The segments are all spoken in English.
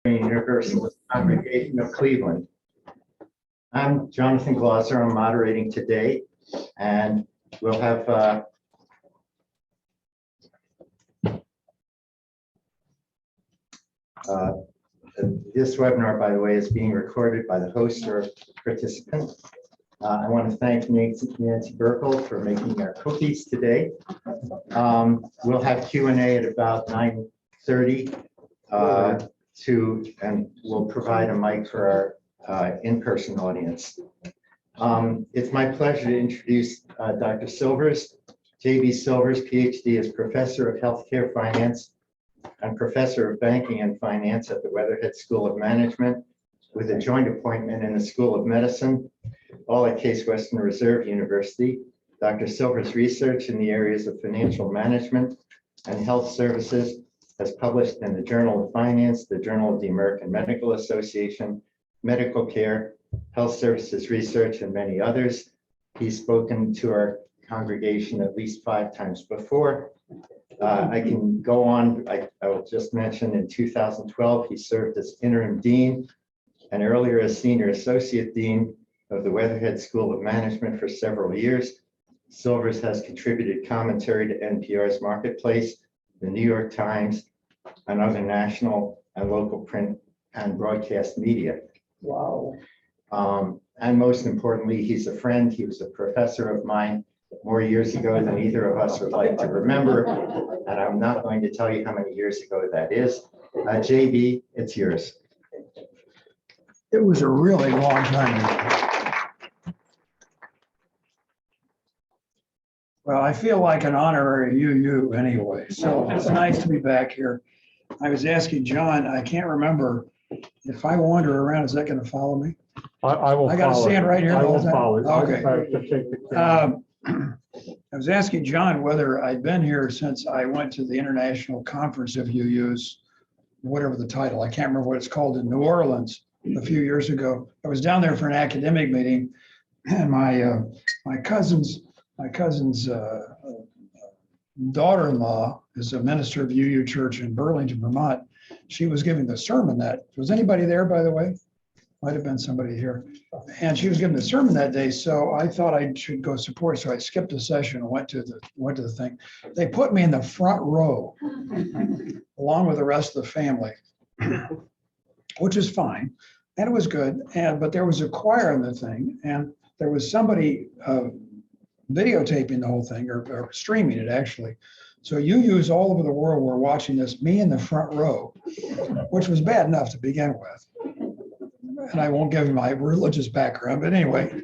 Universal Congregation of Cleveland. I'm Jonathan Glauser. I'm moderating today, and we'll have this webinar, by the way, is being recorded by the host or participant. I want to thank Nancy Burkle for making our cookies today. We'll have Q&A at about 9:30. And we'll provide a mic for our in-person audience. It's my pleasure to introduce Dr. Silvers. J.B. Silvers, PhD, is Professor of Healthcare Finance and Professor of Banking and Finance at the Weatherhead School of Management, with a joint appointment in the School of Medicine, all at Case Western Reserve University. Dr. Silvers' research in the areas of financial management and health services has published in the Journal of Finance, the Journal of the American Medical Association, Medical Care, Health Services Research, and many others. He's spoken to our congregation at least 5 times before. I can go on. I will just mention in 2012, he served as interim dean and earlier as senior associate dean of the Weatherhead School of Management for several years. Silvers has contributed commentary to NPR's Marketplace, the New York Times, and other national and local print and broadcast media. Wow. And most importantly, he's a friend. He was a professor of mine more years ago than either of us would like to remember. And I'm not going to tell you how many years ago that is. JB, it's yours. It was a really long time ago. Well, I feel like an honorary UU anyway, so it's nice to be back here. I was asking John, I can't remember, if I wander around, is that going to follow me? I will. I got to stand right here. I will follow. Okay. I I was asking John whether I'd been here since I went to the International Conference of UUs, whatever the title, I can't remember what it's called, in New Orleans a few years ago. I was down there for an academic meeting, and my cousin's daughter-in-law is a minister of UU Church in Burlington, Vermont. She was giving the sermon that, was anybody there, by the way? Might have been somebody here. And she was giving the sermon that day, so I thought I should go support. So I skipped a session and went to the thing. They put me in the front row, along with the rest of the family, which is fine, and it was good. But there was a choir in the thing, and there was somebody videotaping the whole thing, or streaming it actually. So UUs all over the world were watching this, me in the front row, which was bad enough to begin with. And I won't give you my religious background, but anyway.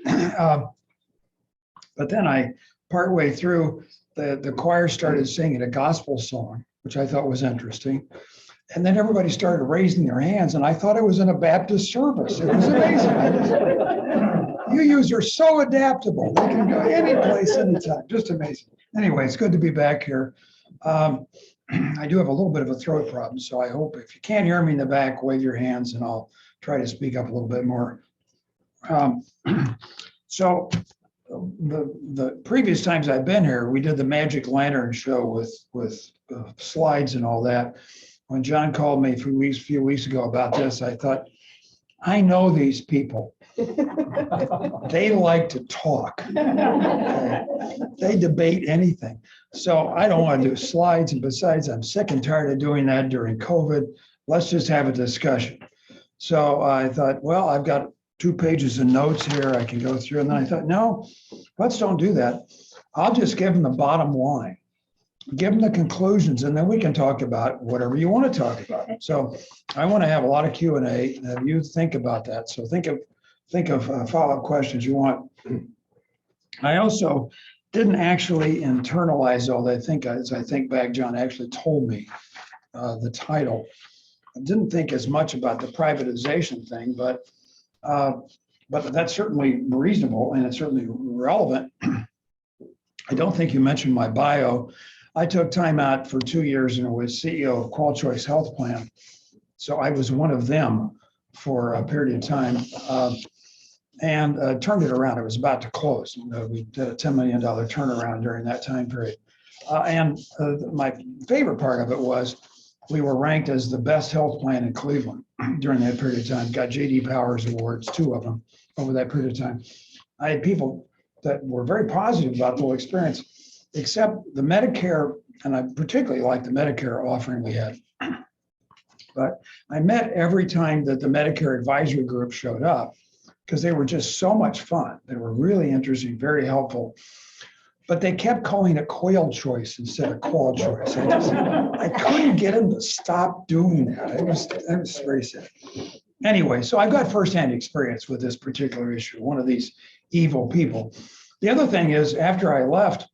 But then partway through, the choir started singing a gospel song, which I thought was interesting. And then everybody started raising their hands, and I thought I was in a Baptist service. It was amazing. UUs are so adaptable. They can go any place, anytime. Just amazing. Anyway, it's good to be back here. I do have a little bit of a throat problem, so I hope if you can't hear me in the back, wave your hands, and I'll try to speak up a little bit more. So the previous times I've been here, we did the Magic Lantern show with slides and all that. When John called me a few weeks ago about this, I thought, I know these people. They like to talk. Okay. They debate anything. So I don't want to do slides. And besides, I'm sick and tired of doing that during COVID. Let's just have a discussion. So I thought, well, I've got 2 pages of notes here I can go through. And then I thought, no, let's don't do that. I'll just give them the bottom line. Give them the conclusions, and then we can talk about whatever you want to talk about. So I want to have a lot of Q&A, and you think about that. So think of follow-up questions you want. I also didn't actually internalize all that. As I think back, John actually told me the title. I didn't think as much about the privatization thing, but that's certainly reasonable, and it's certainly relevant. I don't think you mentioned my bio. I took time out for 2 years and was CEO of Qual Choice Health Plan. So I was one of them for a period of time and turned it around. It was about to close. We did a $10 million turnaround during that time period. My favorite part of it was we were ranked as the best health plan in Cleveland during that period of time. Got J.D. Powers awards, 2 of them over that period of time. I had people that were very positive about the whole experience, except the Medicare, and I particularly liked the Medicare offering we had. But I met every time that the Medicare advisory group showed up because they were just so much fun. They were really interesting, very helpful. But they kept calling it quail choice instead of qual choice. I couldn't get them to stop doing that. It was very sad. Anyway, so I've got firsthand experience with this particular issue, one of these evil people. The other thing is, after I left,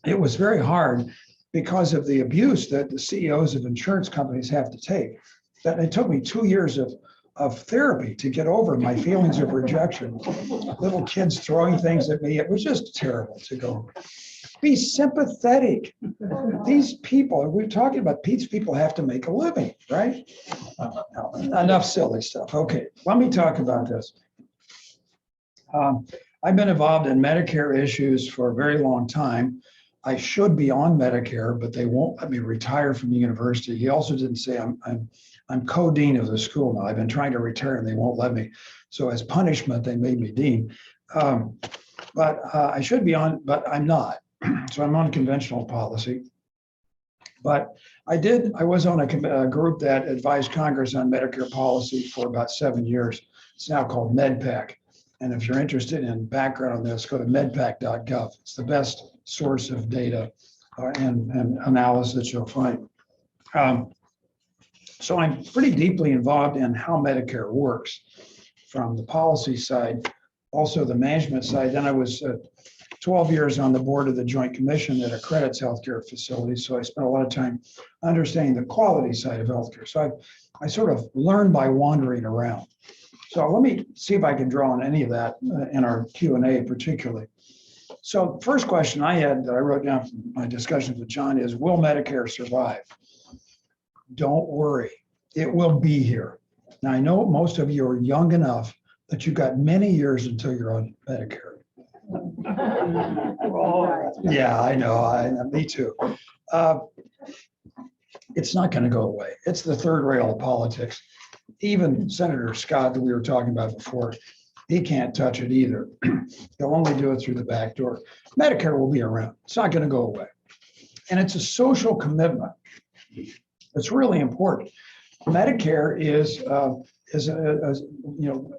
it was very hard because of the abuse that the CEOs of insurance companies have to take. That it took me 2 years of therapy to get over my feelings of rejection. Little kids throwing things at me. It was just terrible to go. Be sympathetic. These people, we're talking about these people have to make a living, right? Enough silly stuff. Okay, let me talk about this. I've been involved in Medicare issues for a very long time. I should be on Medicare, but they won't let me retire from the university. He also didn't say I'm co-dean of the school now. I've been trying to retire and they won't let me. So as punishment, they made me dean. But I should be on, but I'm not. So I'm on conventional policy. But I was on a group that advised Congress on Medicare policy for about 7 years. It's now called MedPAC. And if you're interested in background on this, go to medpac.gov. It's the best source of data and analysis you'll find. So I'm pretty deeply involved in how Medicare works from the policy side, also the management side. Then I was 12 years on the board of the Joint Commission that accredits healthcare facilities. So I spent a lot of time understanding the quality side of healthcare. So I sort of learned by wandering around. So let me see if I can draw on any of that in our Q&A particularly. So first question I had that I wrote down from my discussions with John is, will Medicare survive? Don't worry, it will be here. Now I know most of you are young enough that you've got many years until you're on Medicare. Yeah, I know, me too. It's not going to go away. It's the third rail of politics. Even Senator Scott that we were talking about before, he can't touch it either. He'll only do it through the back door. Medicare will be around. It's not going to go away. And it's a social commitment. It's really important. Medicare is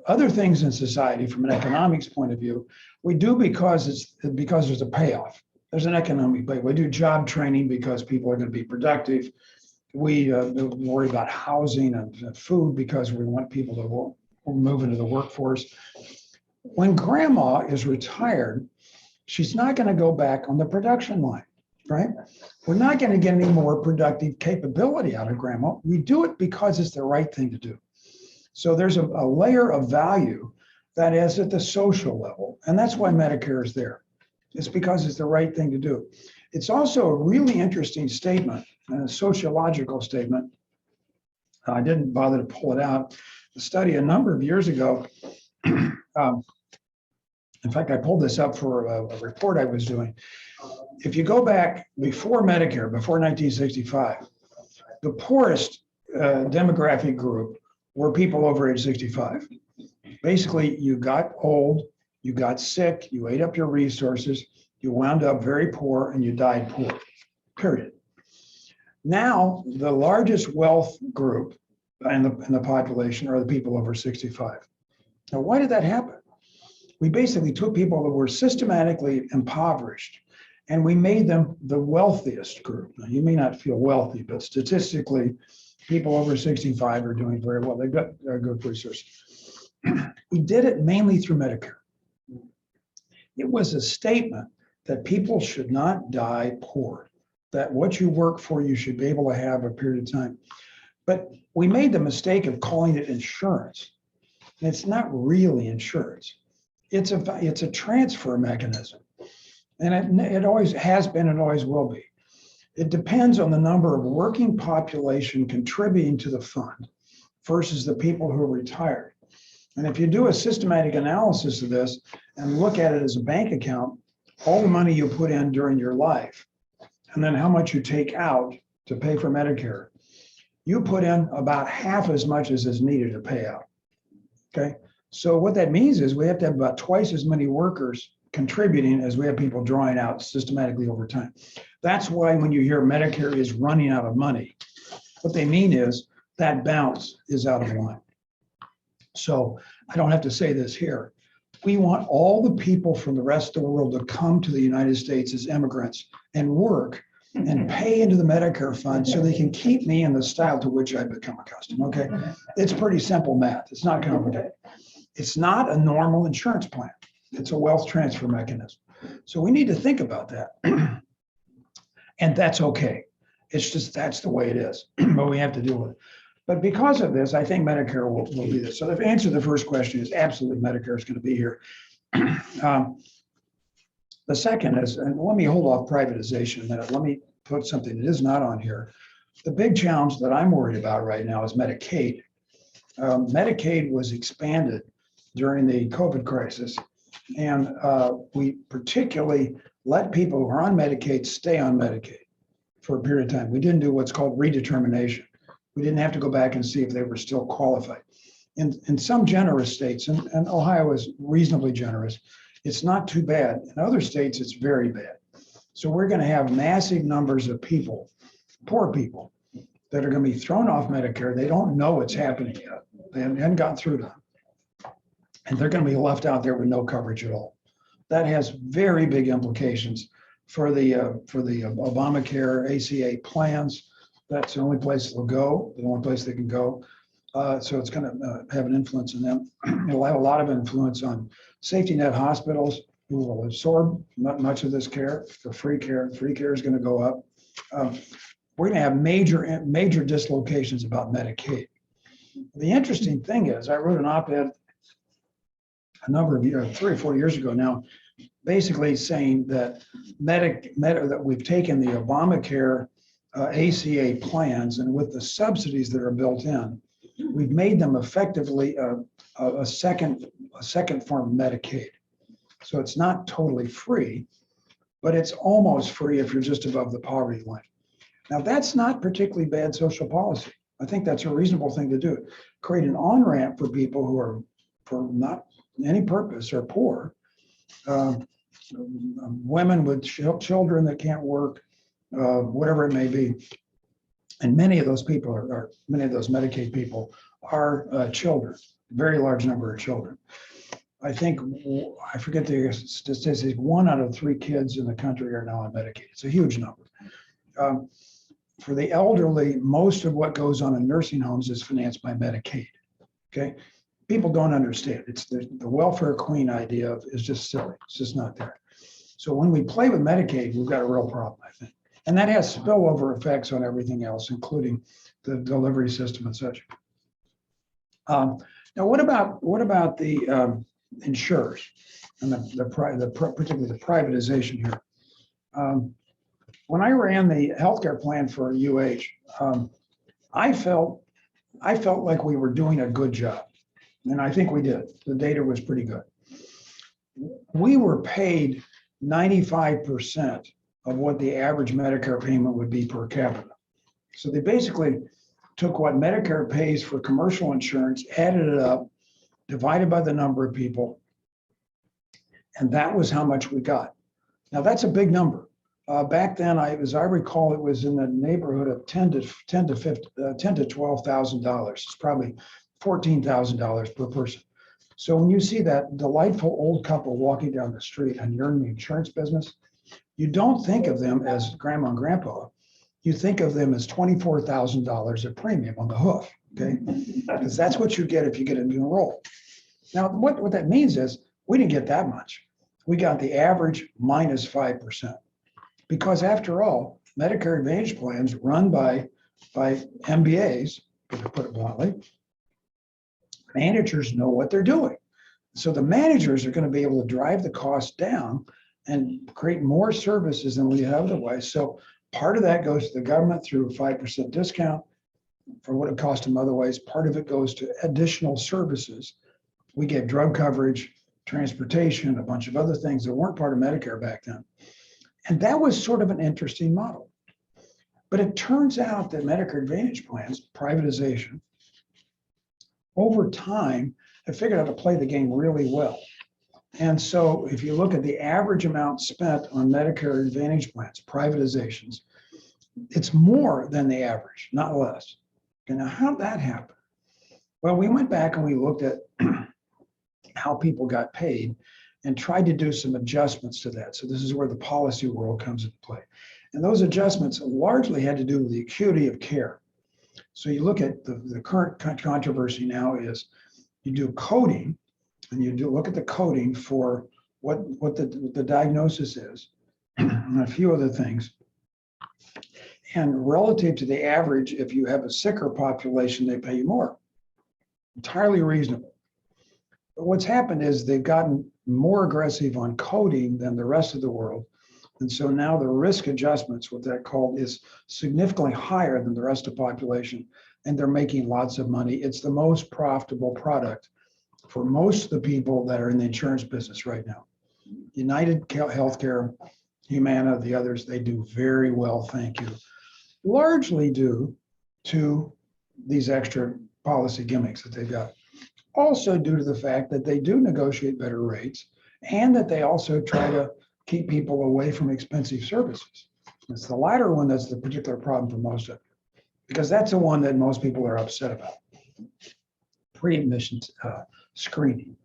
other things in society from an economics point of view, we do because there's a payoff. There's an economic payoff. We do job training because people are going to be productive. We worry about housing and food because we want people to move into the workforce. When grandma is retired, she's not going to go back on the production line, right? We're not going to get any more productive capability out of grandma. We do it because it's the right thing to do. So there's a layer of value that is at the social level, and that's why Medicare is there. It's because it's the right thing to do. It's also a really interesting statement, a sociological statement. I didn't bother to pull it out. The study a number of years ago, in fact, I pulled this up for a report I was doing. If you go back before Medicare, before 1965, the poorest demographic group were people over age 65. Basically, you got old, you got sick, you ate up your resources, you wound up very poor, and you died poor, period. Now, the largest wealth group in the population are the people over 65. Now, why did that happen? We basically took people that were systematically impoverished and we made them the wealthiest group. Now, you may not feel wealthy, but statistically, people over 65 are doing very well. They've got good resources. We did it mainly through Medicare. It was a statement that people should not die poor, that what you work for, you should be able to have a period of time. But we made the mistake of calling it insurance. It's not really insurance. It's a transfer mechanism. And it always has been and always will be. It depends on the number of working population contributing to the fund versus the people who are retired. And if you do a systematic analysis of this and look at it as a bank account, all the money you put in during your life, and then how much you take out to pay for Medicare, you put in about half as much as is needed to pay out. Okay. So what that means is we have to have about twice as many workers contributing as we have people drawing out systematically over time. That's why when you hear Medicare is running out of money, what they mean is that balance is out of line. So I don't have to say this here. We want all the people from the rest of the world to come to the United States as immigrants and work and pay into the Medicare fund so they can keep me in the style to which I've become accustomed. Okay. It's pretty simple math. It's not complicated. It's not a normal insurance plan. It's a wealth transfer mechanism. So we need to think about that. And that's okay. It's just, that's the way it is, but we have to deal with it. But because of this, I think Medicare will be this. So the answer to the first question is absolutely Medicare is going to be here. The second is, and let me hold off privatization a minute. Let me put something that is not on here. The big challenge that I'm worried about right now is Medicaid. Medicaid was expanded during the COVID crisis, and we particularly let people who are on Medicaid stay on Medicaid for a period of time. We didn't do what's called redetermination. We didn't have to go back and see if they were still qualified. In some generous states, and Ohio is reasonably generous, it's not too bad. In other states, it's very bad. So we're going to have massive numbers of people, poor people, that are going to be thrown off Medicare. They don't know what's happening yet. They haven't gotten through to them. And they're going to be left out there with no coverage at all. That has very big implications for the Obamacare ACA plans. That's the only place they'll go, the only place they can go. So it's going to have an influence on them. It'll have a lot of influence on safety net hospitals, who will absorb much of this care for free care. Free care is going to go up. We're going to have major dislocations about Medicaid. The interesting thing is, I wrote an op-ed a number of years, 3 or 4 years ago now, basically saying that that we've taken the Obamacare ACA plans, and with the subsidies that are built in, we've made them effectively a second form of Medicaid. So it's not totally free, but it's almost free if you're just above the poverty line. Now, that's not particularly bad social policy. I think that's a reasonable thing to do. Create an on-ramp for people who are, for not any purpose, are poor, women with children that can't work, whatever it may be. And many of those people many of those Medicaid people are children, very large number of children. I think, I forget the statistics, 1 out of 3 kids in the country are now on Medicaid. It's a huge number. For the elderly, most of what goes on in nursing homes is financed by Medicaid. Okay, people don't understand. It's the welfare queen idea is just silly. It's just not there. So when we play with Medicaid, we've got a real problem, I think. And that has spillover effects on everything else, including the delivery system and such. Now, what about the insurers and particularly the privatization here? When I ran the healthcare plan for I felt like we were doing a good job, and I think we did. The data was pretty good. We were paid 95% of what the average Medicare payment would be per capita. So they basically took what Medicare pays for commercial insurance, added it up, divided by the number of people, and that was how much we got. Now that's a big number. Back then, as I recall, it was in the neighborhood of $10,000 to $12,000. It's probably $14,000 per person. So when you see that delightful old couple walking down the street and you're in the insurance business, you don't think of them as grandma and grandpa. You think of them as $24,000 of premium on the hoof, okay? Because that's what you get if you get into enroll. Now, what that means is we didn't get that much. We got the average minus 5%. Because after all, Medicare Advantage plans run by MBAs, to put it bluntly, managers know what they're doing. So the managers are going to be able to drive the cost down and create more services than we have otherwise. So part of that goes to the government through a 5% discount for what it costs them otherwise. Part of it goes to additional services. We get drug coverage, transportation, a bunch of other things that weren't part of Medicare back then. And that was sort of an interesting model. But it turns out that Medicare Advantage plans, privatization, over time, have figured out to play the game really well. And so if you look at the average amount spent on Medicare Advantage plans, privatizations, it's more than the average, not less. And now how'd that happen? Well, we went back and we looked at how people got paid and tried to do some adjustments to that. So this is where the policy world comes into play. And those adjustments largely had to do with the acuity of care. So you look at the current controversy now is you do coding, and you do look at the coding for what the diagnosis is, and a few other things. And relative to the average, if you have a sicker population, they pay you more. Entirely reasonable. But what's happened is they've gotten more aggressive on coding than the rest of the world. And so now the risk adjustments, what that called, is significantly higher than the rest of the population. And they're making lots of money. It's the most profitable product for most of the people that are in the insurance business right now. United Healthcare, Humana, the others, they do very well, thank you. Largely due to these extra policy gimmicks that they've got. Also due to the fact that they do negotiate better rates and that they also try to keep people away from expensive services. It's the latter one that's the particular problem for most of you, because that's the one that most people are upset about. Pre-admission screening,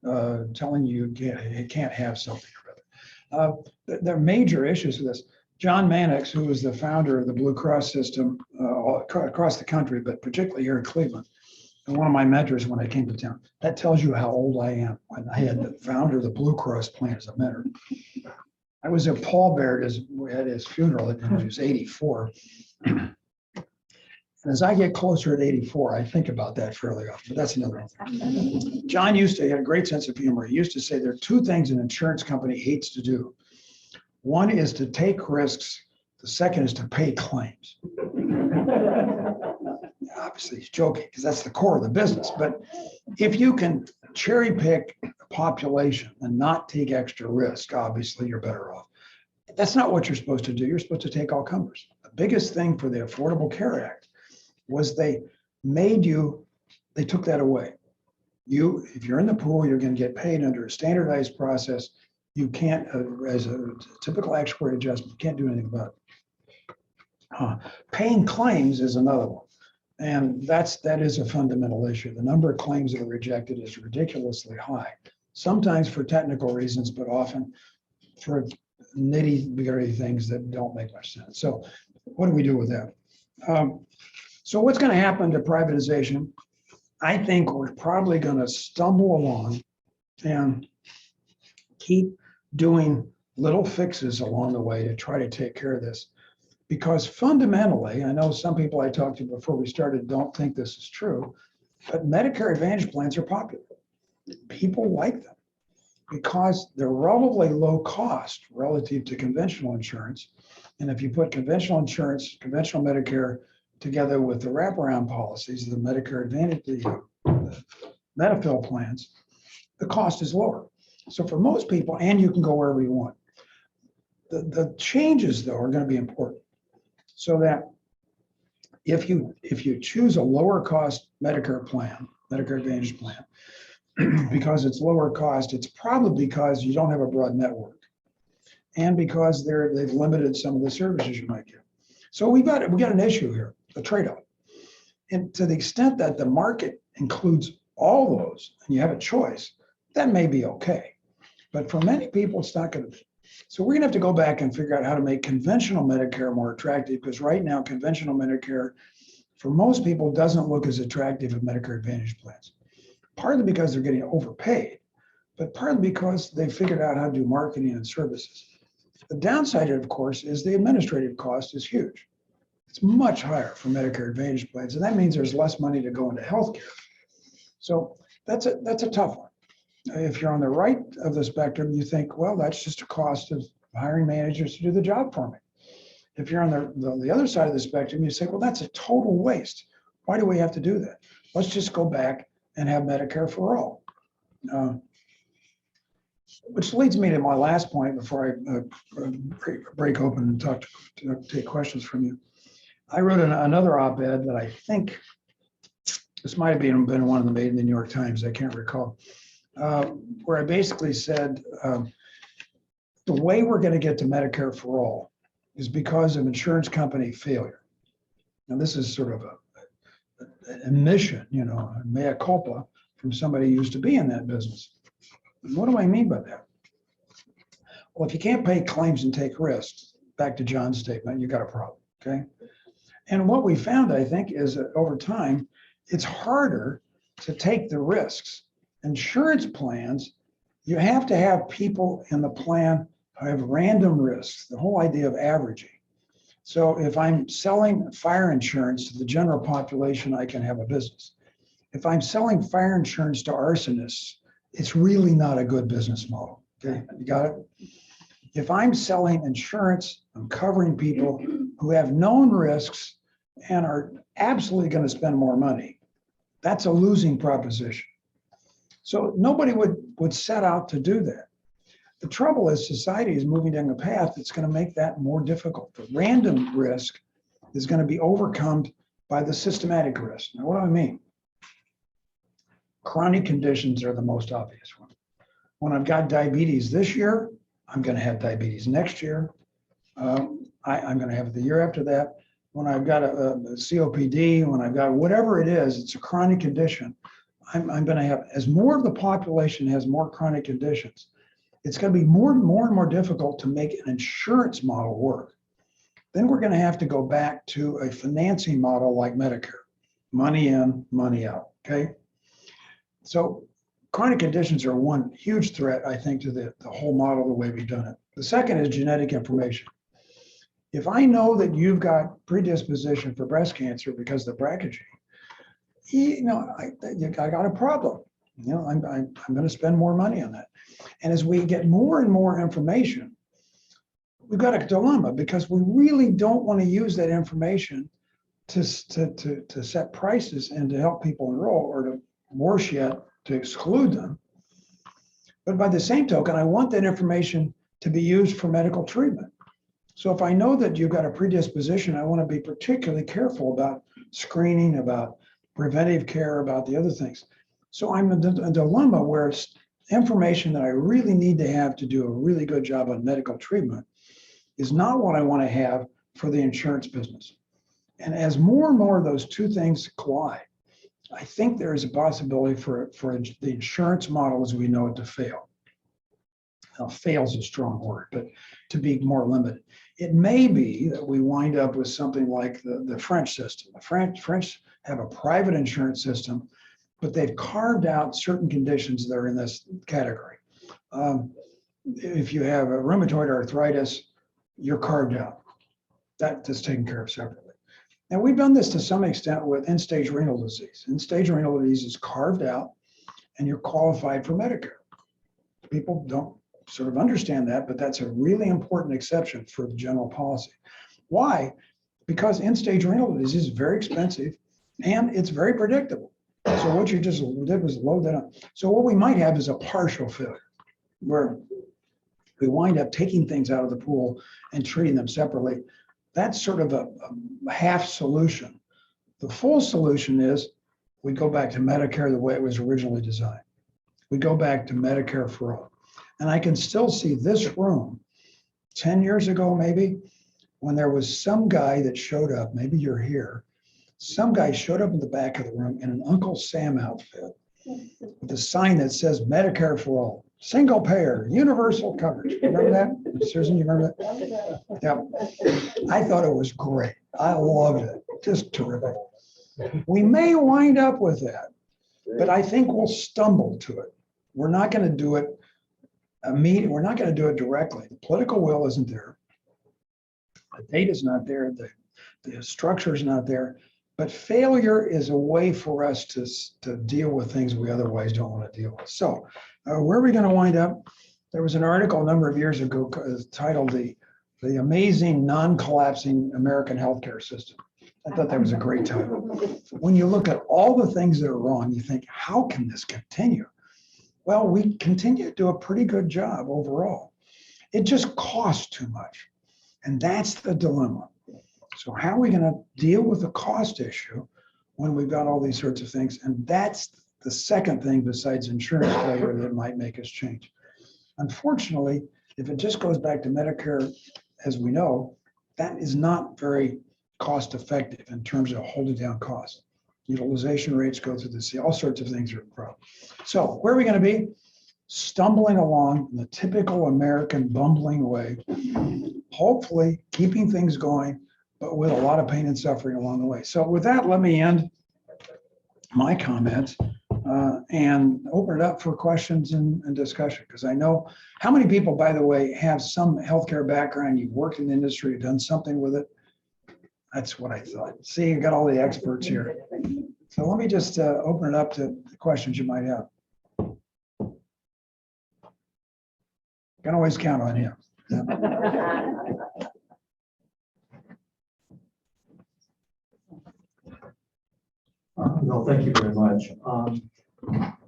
telling you can't have something or other. There are major issues with this. John Mannix, who was the founder of the Blue Cross system across the country, but particularly here in Cleveland, and one of my mentors when I came to town. That tells you how old I am. When I had the founder of the Blue Cross plan as a mentor. I was a pallbearer at his funeral when he was 84. And as I get closer at 84, I think about that fairly often, but that's another thing. John used to have a great sense of humor. He used to say there are two things an insurance company hates to do. One is to take risks. The second is to pay claims. Obviously, he's joking because that's the core of the business. But if you can cherry pick a population and not take extra risk, obviously you're better off. That's not what you're supposed to do. You're supposed to take all comers. The biggest thing for the Affordable Care Act was they took that away. If you're in the pool, you're going to get paid under a standardized process. You can't, as a typical actuary adjustment, you can't do anything about it. Paying claims is another one. And that is a fundamental issue. The number of claims that are rejected is ridiculously high, sometimes for technical reasons, but often for nitty-gritty things that don't make much sense. So what do we do with that? So what's going to happen to privatization? I think we're probably going to stumble along and keep doing little fixes along the way to try to take care of this. Because fundamentally, I know some people I talked to before we started don't think this is true, but Medicare Advantage plans are popular. People like them because they're relatively low cost relative to conventional insurance. And if you put conventional insurance, conventional Medicare together with the wraparound policies, the Medicare Advantage, the Medicare plans, the cost is lower. So for most people, and you can go wherever you want. The changes, though, are going to be important. So that if you choose a lower cost Medicare plan, Medicare Advantage plan, because it's lower cost, it's probably because you don't have a broad network, and because they've limited some of the services you might get. So we got an issue here, a trade-off, and to the extent that the market includes all those, and you have a choice, that may be okay, but for many people, it's not going to be. So we're going to have to go back and figure out how to make conventional Medicare more attractive, because right now, conventional Medicare, for most people, doesn't look as attractive as Medicare Advantage plans. Partly because they're getting overpaid, but partly because they figured out how to do marketing and services. The downside, of course, is the administrative cost is huge. It's much higher for Medicare Advantage plans, and that means there's less money to go into healthcare. So that's a tough one. If you're on the right of the spectrum, you think, well, that's just a cost of hiring managers to do the job for me. If you're on the other side of the spectrum, you say, well, that's a total waste. Why do we have to do that? Let's just go back and have Medicare for all. Which leads me to my last point before I break open and take questions from you. I wrote another op-ed that I think, this might have been one of them made in the New York Times, I can't recall, where I basically said, the way we're going to get to Medicare for all is because of insurance company failure. Now, this is sort of an admission, a mea culpa from somebody who used to be in that business. And what do I mean by that? Well, if you can't pay claims and take risks, back to John's statement, you got a problem, okay? And what we found, I think, is that over time, it's harder to take the risks. Insurance plans, you have to have people in the plan who have random risks, the whole idea of averaging. So if I'm selling fire insurance to the general population, I can have a business. If I'm selling fire insurance to arsonists, it's really not a good business model, okay? You got it? If I'm selling insurance, I'm covering people who have known risks and are absolutely going to spend more money. That's a losing proposition. So nobody would set out to do that. The trouble is society is moving down a path that's going to make that more difficult. The random risk is going to be overcome by the systematic risk. Now, what do I mean? Chronic conditions are the most obvious one. When I've got diabetes this year, I'm going to have diabetes next year. I'm going to have it the year after that. When I've got a COPD, when I've got whatever it is, it's a chronic condition. I'm going to have, as more of the population has more chronic conditions, it's going to be more and more difficult to make an insurance model work. Then we're going to have to go back to a financing model like Medicare. Money in, money out, okay? So chronic conditions are one huge threat, I think, to the whole model, the way we've done it. The second is genetic information. If I know that you've got predisposition for breast cancer because of the BRCA gene, I got a problem. I'm going to spend more money on that. And as we get more and more information, we've got a dilemma because we really don't want to use that information to set prices and to help people enroll, or to worse yet, to exclude them. But by the same token, I want that information to be used for medical treatment. So if I know that you've got a predisposition, I want to be particularly careful about screening, about preventive care, about the other things. So I'm in a dilemma where it's information that I really need to have to do a really good job on medical treatment is not what I want to have for the insurance business. And as more and more of those two things collide, I think there is a possibility for the insurance model as we know it to fail. Now, fail is a strong word, but to be more limited. It may be that we wind up with something like the French system. The French have a private insurance system, but they've carved out certain conditions that are in this category. If you have a rheumatoid arthritis, you're carved out. That's taken care of separately. And we've done this to some extent with end-stage renal disease. End-stage renal disease is carved out and you're qualified for Medicare. People don't sort of understand that, but that's a really important exception for the general policy. Why? Because end-stage renal disease is very expensive and it's very predictable. So what you just did was load that up. So what we might have is a partial failure where we wind up taking things out of the pool and treating them separately. That's sort of a half solution. The full solution is we go back to Medicare the way it was originally designed. We go back to Medicare for all. And I can still see this room 10 years ago, maybe, when there was some guy that showed up, maybe you're here, some guy showed up in the back of the room in an Uncle Sam outfit with a sign that says Medicare for all, single payer, universal coverage. Remember that? Susan, you remember that? Yeah. I thought it was great. I loved it. Just terrific. We may wind up with that, but I think we'll stumble to it. We're not going to do it immediately. We're not going to do it directly. The political will isn't there. The data's not there. The structure is not there. But failure is a way for us to deal with things we otherwise don't want to deal with. So where are we going to wind up? There was an article a number of years ago titled The Amazing Non-Collapsing American Healthcare System. I thought that was a great title. When you look at all the things that are wrong, you think, how can this continue? Well, we continue to do a pretty good job overall. It just costs too much. And that's the dilemma. So how are we going to deal with the cost issue when we've got all these sorts of things? And that's the second thing besides insurance failure that might make us change. Unfortunately, if it just goes back to Medicare, as we know, that is not very cost effective in terms of holding down costs. Utilization rates go through the sea, all sorts of things are a problem. So where are we going to be? Stumbling along in the typical American bumbling way, hopefully keeping things going, but with a lot of pain and suffering along the way. So with that, let me end my comments and open it up for questions and discussion, because I know how many people, by the way, have some healthcare background, you've worked in the industry, done something with it. That's what I thought. See, you got all the experts here. So let me just open it up to the questions you might have. Can always count on you. No, thank you very much.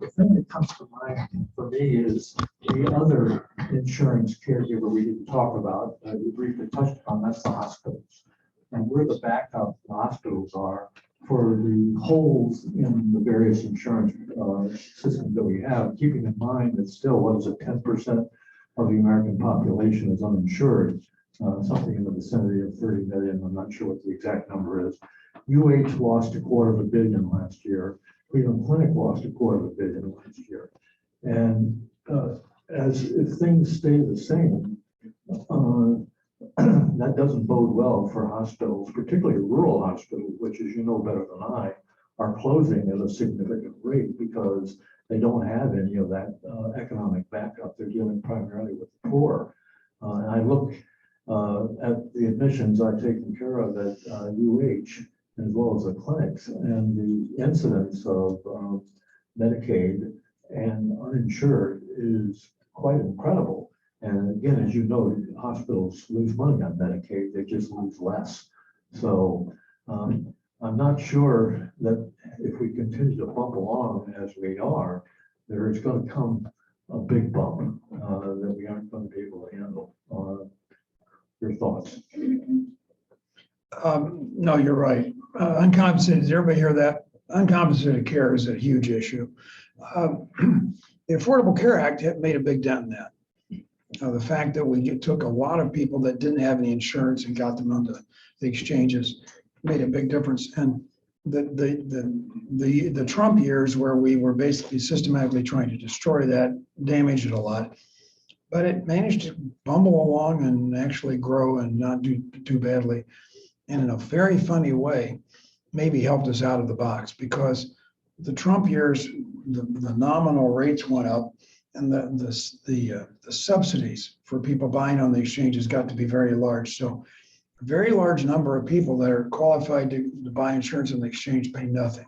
The thing that comes to mind for me is the other insurance caregiver we didn't talk about, we briefly touched on, that's the hospitals. And where the backup hospitals are for the holes in the various insurance systems that we have, keeping in mind that still, what is it, 10% of the American population is uninsured, something in the vicinity of 30 million. I'm not sure what the exact number is. UH lost $250 million last year. Cleveland Clinic lost $250 million last year. And as if things stay the same, that doesn't bode well for hospitals, particularly rural hospitals, which, as you know better than I, are closing at a significant rate because they don't have any of that economic backup. They're dealing primarily with the poor. And I look at the admissions I've taken care of at UH, as well as the clinics, and the incidence of Medicaid and uninsured is quite incredible. And again, as you know, hospitals lose money on Medicaid, they just lose less. So I'm not sure that if we continue to bump along as we are, there is going to come a big bump that we aren't going to be able to handle. Your thoughts? No, you're right. Uncompensated, does everybody hear that? Uncompensated care is a huge issue. The Affordable Care Act made a big dent in that. The fact that we took a lot of people that didn't have any insurance and got them onto the exchanges made a big difference. And the Trump years, where we were basically systematically trying to destroy that, damaged it a lot. But it managed to bumble along and actually grow and not do too badly. And in a very funny way, maybe helped us out of the box, because the Trump years, the nominal rates went up, and the subsidies for people buying on the exchanges got to be very large. So a very large number of people that are qualified to buy insurance on the exchange pay nothing,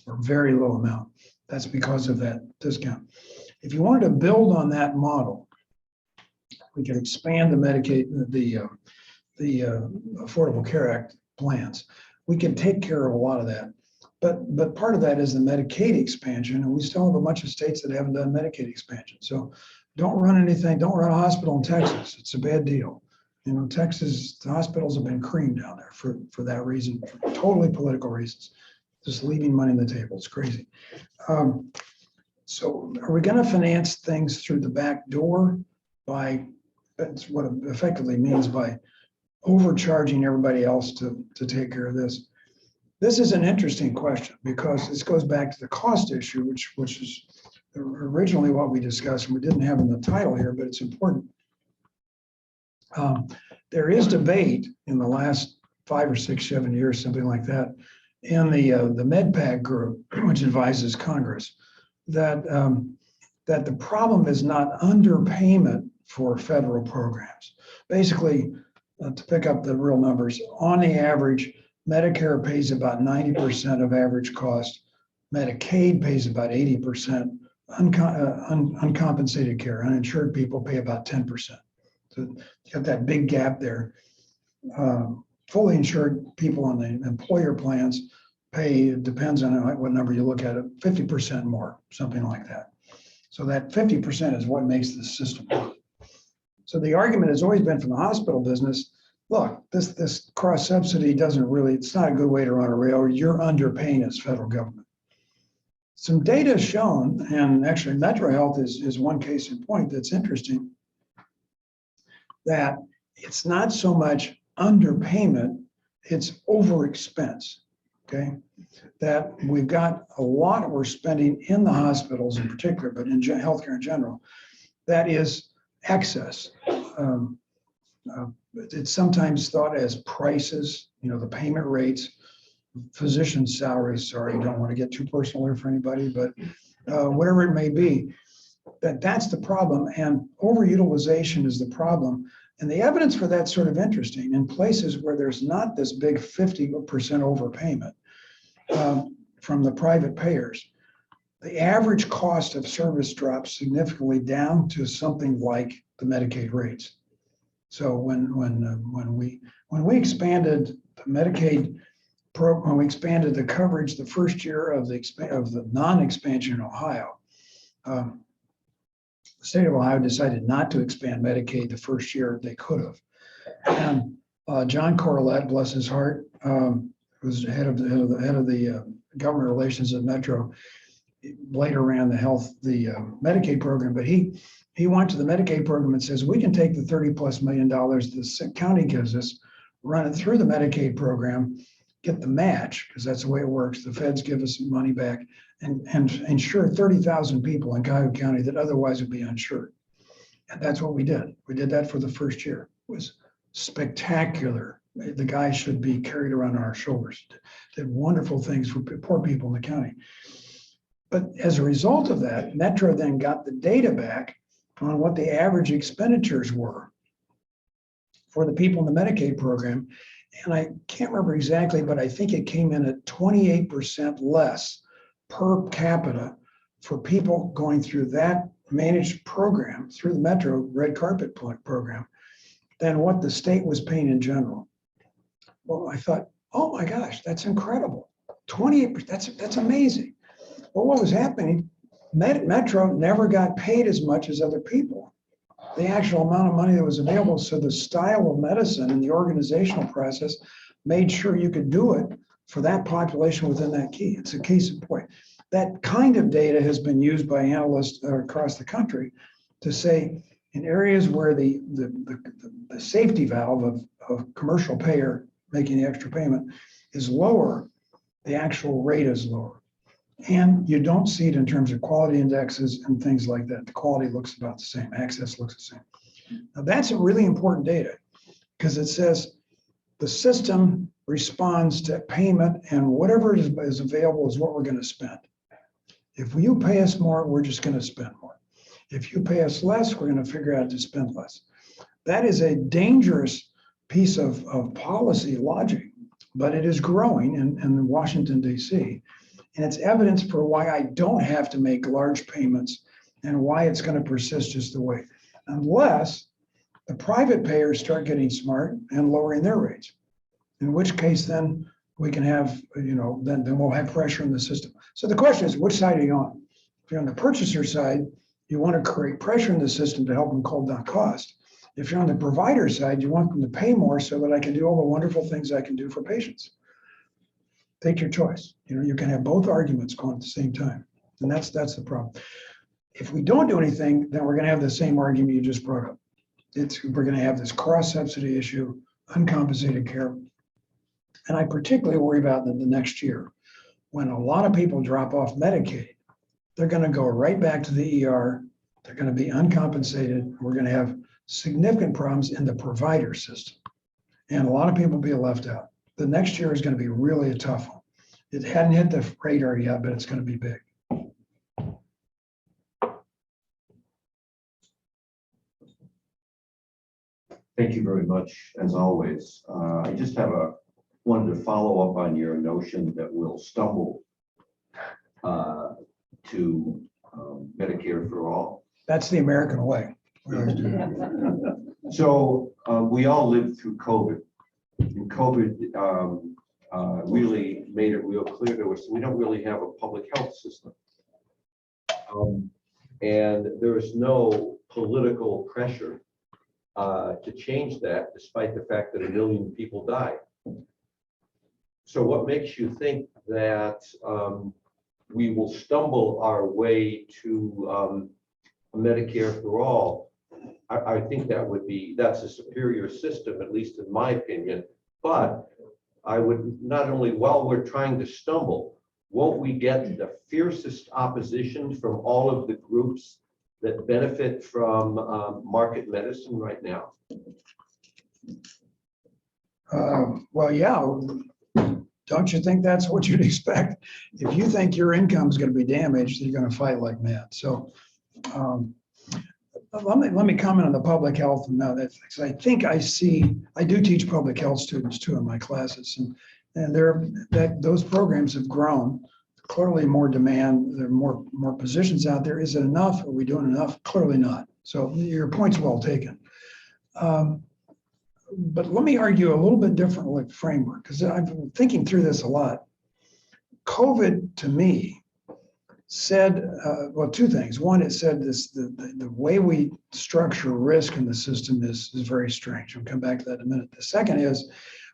or very low amount. That's because of that discount. If you wanted to build on that model, we could expand the Medicaid, the Affordable Care Act plans. We can take care of a lot of that. But part of that is the Medicaid expansion, and we still have a bunch of states that haven't done Medicaid expansion. So don't run a hospital in Texas. It's a bad deal. You know, Texas, the hospitals have been creamed down there for that reason, for totally political reasons, just leaving money on the table. It's crazy. So are we going to finance things through the back door by, that's what it effectively means by overcharging everybody else to take care of this? This is an interesting question, because this goes back to the cost issue, which is originally what we discussed, and we didn't have in the title here, but it's important. There is debate in the last 5 or 6, 7 years, something like that, in the MedPAC group, which advises Congress, that the problem is not underpayment for federal programs. Basically, to pick up the real numbers, on the average, Medicare pays about 90% of average cost. Medicaid pays about 80%. Uncompensated care, uninsured people pay about 10%. So you got that big gap there. Fully insured people on the employer plans pay, it depends on what number you look at it, 50% more, something like that. So that 50% is what makes the system work. So the argument has always been from the hospital business look, this cross subsidy doesn't really, it's not a good way to run a railroad. You're underpaying as federal government. Some data has shown, and actually Metro Health is one case in point that's interesting, that it's not so much underpayment, it's over expense. Okay, that we've got a lot we're spending in the hospitals in particular, but in healthcare in general, that is excess. It's sometimes thought as prices, the payment rates, physician salaries. Sorry, don't want to get too personal here for anybody, but whatever it may be, that's the problem. And overutilization is the problem. And the evidence for that's sort of interesting. In places where there's not this big 50% overpayment from the private payers, the average cost of service drops significantly down to something like the Medicaid rates. So when we expanded the Medicaid program, when we expanded the coverage the first year of the non-expansion in Ohio, the state of Ohio decided not to expand Medicaid the first year they could have. And John Corlett, bless his heart, who's the head of the government relations at Metro, later ran the Medicaid program, but he went to the Medicaid program and says, we can take the $30+ million the county gives us, run it through the Medicaid program, get the match, because that's the way it works. The feds give us some money back and insure 30,000 people in Cuyahoga County that otherwise would be uninsured. And that's what we did. We did that for the first year. It was spectacular. The guy should be carried around on our shoulders. Did wonderful things for poor people in the county. But as a result of that, Metro then got the data back on what the average expenditures were for the people in the Medicaid program. And I can't remember exactly, but I think it came in at 28% less per capita for people going through that managed program, through the Metro red carpet program, than what the state was paying in general. Well, I thought, oh my gosh, that's incredible. 28%, that's amazing. Well, what was happening, Metro never got paid as much as other people. The actual amount of money that was available, so the style of medicine and the organizational process made sure you could do it for that population within that key. It's a case in point. That kind of data has been used by analysts across the country to say in areas where the safety valve of commercial payer making the extra payment is lower, the actual rate is lower. And you don't see it in terms of quality indexes and things like that. The quality looks about the same, access looks the same. Now that's a really important data because it says the system responds to payment and whatever is available is what we're going to spend. If you pay us more, we're just going to spend more. If you pay us less, we're going to figure out to spend less. That is a dangerous piece of policy logic, but it is growing in Washington, D.C. And it's evidence for why I don't have to make large payments and why it's going to persist just the way, unless the private payers start getting smart and lowering their rates, in which case then we can have, then we'll have pressure in the system. So the question is, which side are you on? If you're on the purchaser side, you want to create pressure in the system to help them hold down cost. If you're on the provider side, you want them to pay more so that I can do all the wonderful things I can do for patients. Take your choice. You can have both arguments going at the same time. And that's the problem. If we don't do anything, then we're going to have the same argument you just brought up. We're going to have this cross subsidy issue, uncompensated care. And I particularly worry about the next year when a lot of people drop off Medicaid. They're going to go right back to the ER. They're going to be uncompensated. We're going to have significant problems in the provider system. And a lot of people will be left out. The next year is going to be really a tough one. It hadn't hit the radar yet, but it's going to be big. Thank you very much, as always. I just wanted to follow up on your notion that we'll stumble to Medicare for all. That's the American way. So we all lived through COVID. And COVID really made it real clear to us we don't really have a public health system. And there is no political pressure to change that, despite the fact that 1 million people died. So what makes you think that we will stumble our way to Medicare for all? I think that's a superior system, at least in my opinion. But I would not only, while we're trying to stumble, won't we get the fiercest opposition from all of the groups that benefit from market medicine right now? Well, yeah. Don't you think that's what you'd expect? If you think your income is going to be damaged, you're going to fight like mad. So let me comment on the public health. And now that I think I do teach public health students too in my classes, and those programs have grown. Clearly more demand, there are more positions out there. Is it enough? Are we doing enough? Clearly not. So your point's well taken. But let me argue a little bit different framework, because I've been thinking through this a lot. COVID to me said, well, two things. One, it said the way we structure risk in the system is very strange. I'll come back to that in a minute. The second is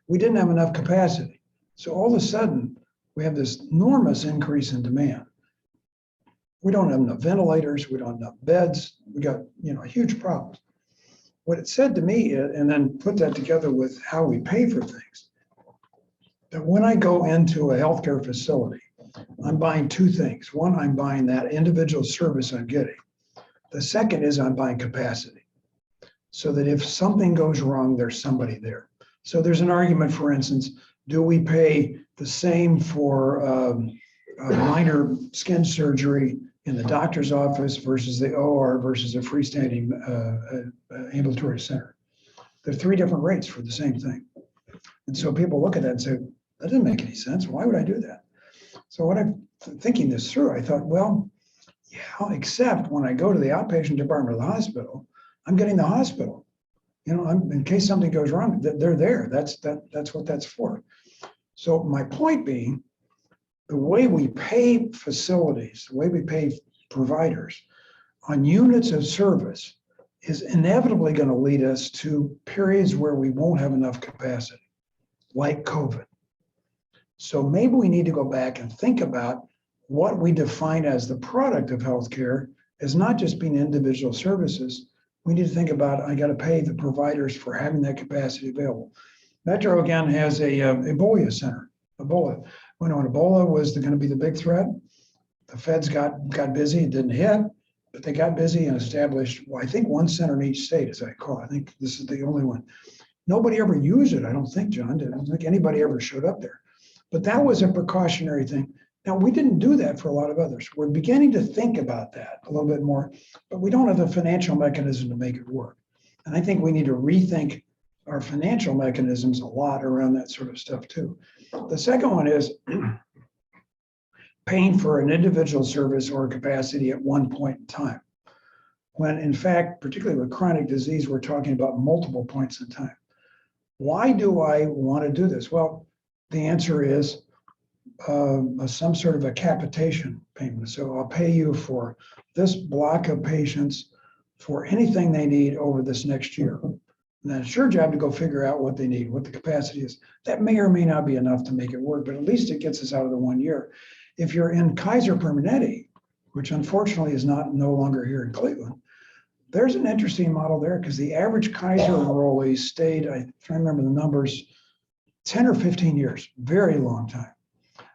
we didn't have enough capacity. So all of a sudden, we have this enormous increase in demand. We don't have enough ventilators. We don't have enough beds. We got huge problems. What it said to me, and then put that together with how we pay for things, that when I go into a healthcare facility, I'm buying two things. One, I'm buying that individual service I'm getting. The second is I'm buying capacity, so that if something goes wrong, there's somebody there. So there's an argument, for instance, do we pay the same for minor skin surgery in the doctor's office versus the OR versus a freestanding ambulatory center? There are three different rates for the same thing. And so people look at that and say, that doesn't make any sense. Why would I do that? So when I'm thinking this through, I thought, well, yeah, except when I go to the outpatient department of the hospital, I'm getting the hospital. In case something goes wrong, they're there. That's what that's for. So my point being, the way we pay facilities, the way we pay providers on units of service is inevitably going to lead us to periods where we won't have enough capacity, like COVID. So maybe we need to go back and think about what we define as the product of healthcare as not just being individual services. We need to think about, I got to pay the providers for having that capacity available. Metro, again, has a Ebola center. Ebola. When Ebola was going to be the big threat, the feds got busy. It didn't hit, but they got busy and established, well, I think one center in each state, as I recall. I think this is the only one. Nobody ever used it, I don't think, John. I don't think anybody ever showed up there. But that was a precautionary thing. Now, we didn't do that for a lot of others. We're beginning to think about that a little bit more, but we don't have the financial mechanism to make it work. And I think we need to rethink our financial mechanisms a lot around that sort of stuff too. The second one is paying for an individual service or capacity at one point in time, when in fact, particularly with chronic disease, we're talking about multiple points in time. Why do I want to do this? Well, the answer is some sort of a capitation payment. So I'll pay you for this block of patients for anything they need over this next year. And then it's your job to go figure out what they need, what the capacity is. That may or may not be enough to make it work, but at least it gets us out of the 1 year. If you're in Kaiser Permanente, which unfortunately is no longer here in Cleveland, there's an interesting model there because the average Kaiser enrollee stayed, I try to remember the numbers, 10 or 15 years, very long time.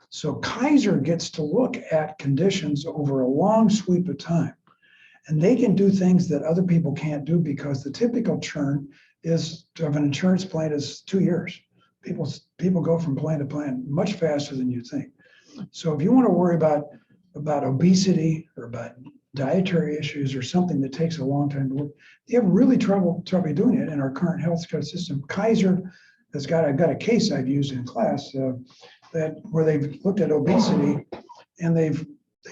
So Kaiser gets to look at conditions over a long sweep of time, and they can do things that other people can't do because the typical churn is of an insurance plan is 2 years. People go from plan to plan much faster than you think. So if you want to worry about obesity or about dietary issues or something that takes a long time to work, you have really trouble doing it in our current healthcare system. Kaiser has I've got a case I've used in class where they've looked at obesity and they've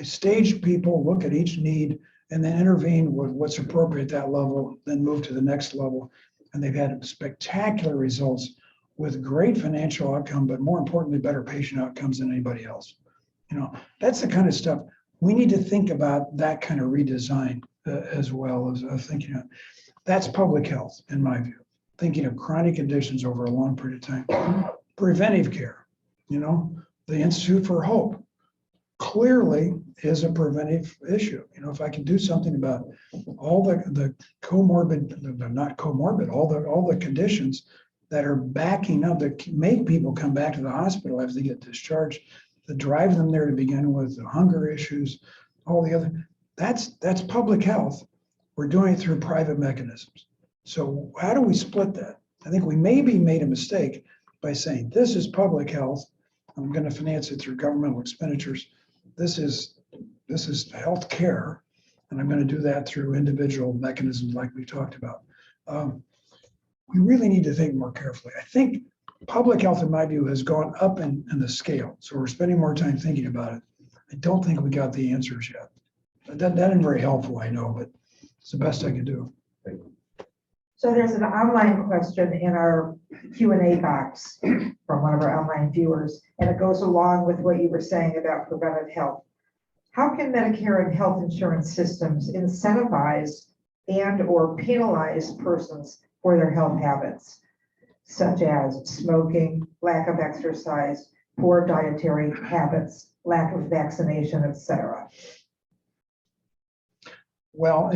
staged people, look at each need, and then intervene with what's appropriate at that level, then move to the next level. And they've had spectacular results with great financial outcome, but more importantly, better patient outcomes than anybody else. That's the kind of stuff we need to think about, that kind of redesign as well as thinking of. That's public health, in my view. Thinking of chronic conditions over a long period of time. Preventive care, the Institute for Hope clearly is a preventive issue. If I can do something about all the comorbid, not comorbid, all the conditions that are backing up, that make people come back to the hospital after they get discharged, that drive them there to begin with, the hunger issues, all the other, that's public health. We're doing it through private mechanisms. So how do we split that? I think we maybe made a mistake by saying, this is public health. I'm going to finance it through governmental expenditures. This is health care, and I'm going to do that through individual mechanisms like we talked about. We really need to think more carefully. I think public health, in my view, has gone up in the scale. So we're spending more time thinking about it. I don't think we got the answers yet. That isn't very helpful, I know, but it's the best I can do. So there's an online question in our Q&A box from one of our online viewers, and it goes along with what you were saying about preventive health. How can Medicare and health insurance systems incentivize and or penalize persons for their health habits, such as smoking, lack of exercise, poor dietary habits, lack of vaccination, etc.? Well,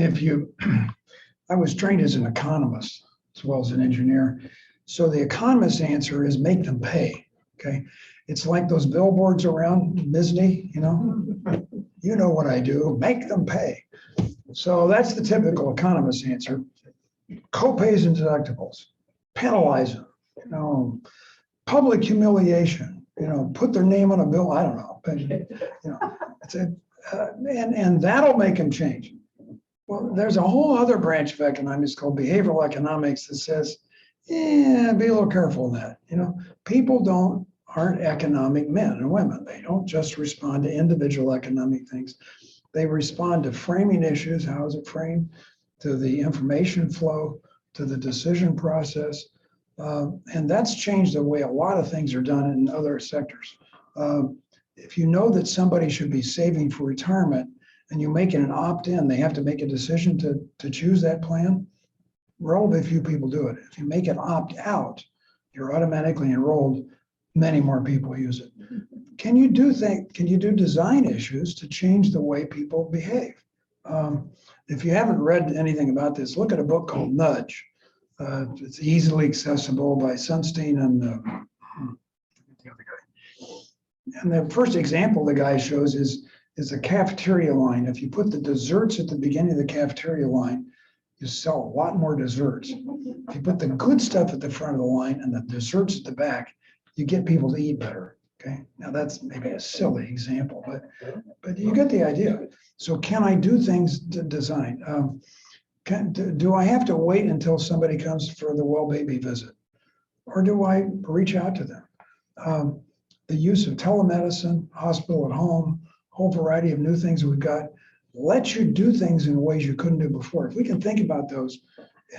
I was trained as an economist as well as an engineer. So the economist's answer is make them pay, okay? It's like those billboards around Disney, you know what I do, make them pay. So that's the typical economist's answer. Co-pays and deductibles, penalize them, public humiliation, put their name on a bill, I don't know. But, and that'll make them change. Well, there's a whole other branch of economics called behavioral economics that says, be a little careful in that. People aren't economic men and women. They don't just respond to individual economic things. They respond to framing issues. How is it framed? To the information flow, to the decision process. And that's changed the way a lot of things are done in other sectors. If you know that somebody should be saving for retirement, and you make it an opt-in, they have to make a decision to choose that plan. Relatively few people do it. If you make it opt-out, you're automatically enrolled. Many more people use it. Can you do design issues to change the way people behave? If you haven't read anything about this, look at a book called Nudge. It's easily accessible by Sunstein and the other guy. And the first example the guy shows is a cafeteria line. If you put the desserts at the beginning of the cafeteria line, you sell a lot more desserts. If you put the good stuff at the front of the line and the desserts at the back, you get people to eat better. Okay. Now that's maybe a silly example, but you get the idea. So can I do things to design? Do I have to wait until somebody comes for the well baby visit? Or do I reach out to them? The use of telemedicine, hospital at home, whole variety of new things we've got, let you do things in ways you couldn't do before. If we can think about those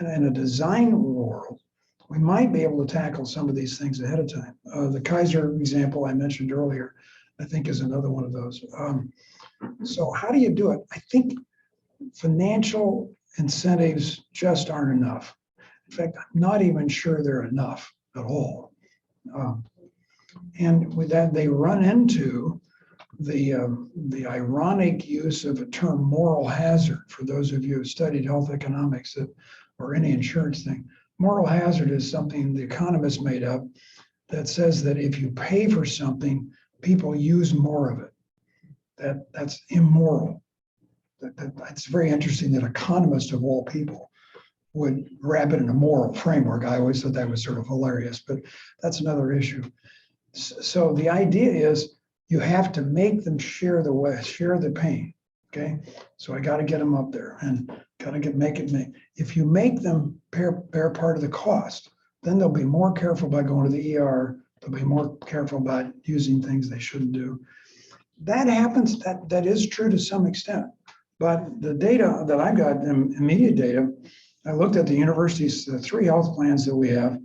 in a design world, we might be able to tackle some of these things ahead of time. The Kaiser example I mentioned earlier, I think is another one of those. So how do you do it? I think financial incentives just aren't enough. In fact, I'm not even sure they're enough at all. And with that, they run into the ironic use of a term moral hazard. For those of you who studied health economics or any insurance thing, moral hazard is something the economists made up that says that if you pay for something, people use more of it. That's immoral. It's very interesting that economists of all people would wrap it in a moral framework. I always thought that was sort of hilarious, but that's another issue. So the idea is you have to make them share the pain. Okay, so I got to get them up there and got to make it. If you make them bear part of the cost, then they'll be more careful about going to the ER. They'll be more careful about using things they shouldn't do. That happens. That is true to some extent. But the data that I got, immediate data, I looked at the university's 3 health plans that we have.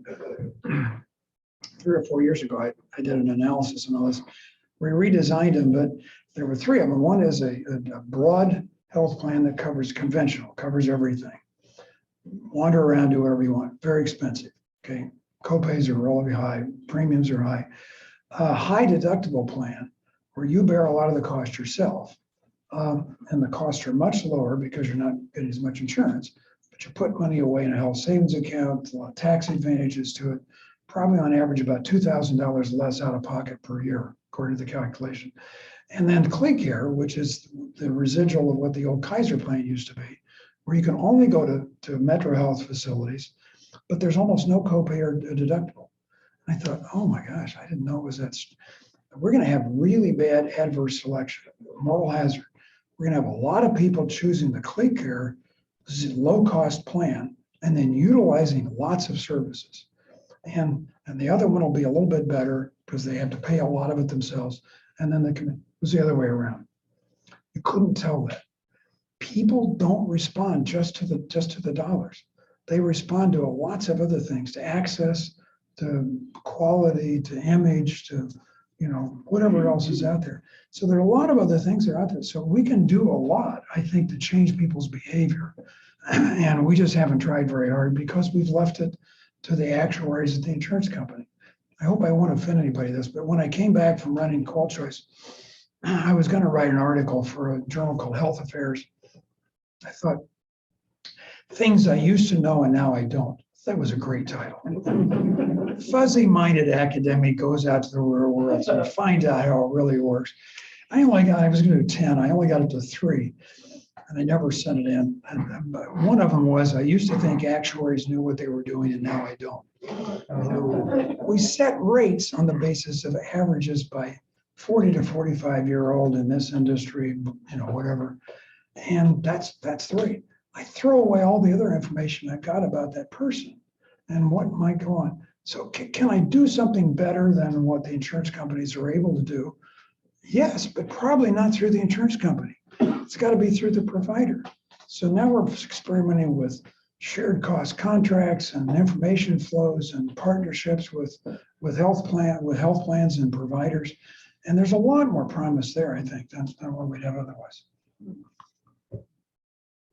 3 or 4 years ago, I did an analysis on all this. We redesigned them, but there were 3 of them. One is a broad health plan that covers everything. wander around, do whatever you want. Very expensive. Okay. Copays are relatively high, premiums are high. A high deductible plan where you bear a lot of the cost yourself. And the costs are much lower because you're not getting as much insurance, but you put money away in a health savings account, a lot of tax advantages to it, probably on average about $2,000 less out of pocket per year, according to the calculation. And then CleanCare, which is the residual of what the old Kaiser plan used to be, where you can only go to Metro Health facilities, but there's almost no copay or deductible. I thought, oh my gosh, I didn't know it was that. We're going to have really bad adverse selection, moral hazard. We're going to have a lot of people choosing the CleanCare low-cost plan and then utilizing lots of services. And the other one will be a little bit better because they have to pay a lot of it themselves. And then it was the other way around. You couldn't tell that. People don't respond just to the dollars. They respond to lots of other things, to access, to quality, to image, to whatever else is out there. So there are a lot of other things that are out there. So we can do a lot, I think, to change people's behavior. And we just haven't tried very hard because we've left it to the actuaries at the insurance company. I hope I won't offend anybody this, but when I came back from running Call Choice, I was going to write an article for a journal called Health Affairs. I thought, things I used to know and now I don't. That was a great title. Fuzzy-minded academic goes out to the real world and finds out how it really works. I was going to do 10. I only got it to 3, and I never sent it in. And one of them was, I used to think actuaries knew what they were doing, and now I don't. We set rates on the basis of averages by 40 to 45-year-old in this industry, whatever. And that's the rate. I throw away all the other information I've got about that person and what might go on. So can I do something better than what the insurance companies are able to do? Yes, but probably not through the insurance company. It's got to be through the provider. So now we're experimenting with shared cost contracts and information flows and partnerships with health plans and providers. And there's a lot more promise there, I think, than what we'd have otherwise.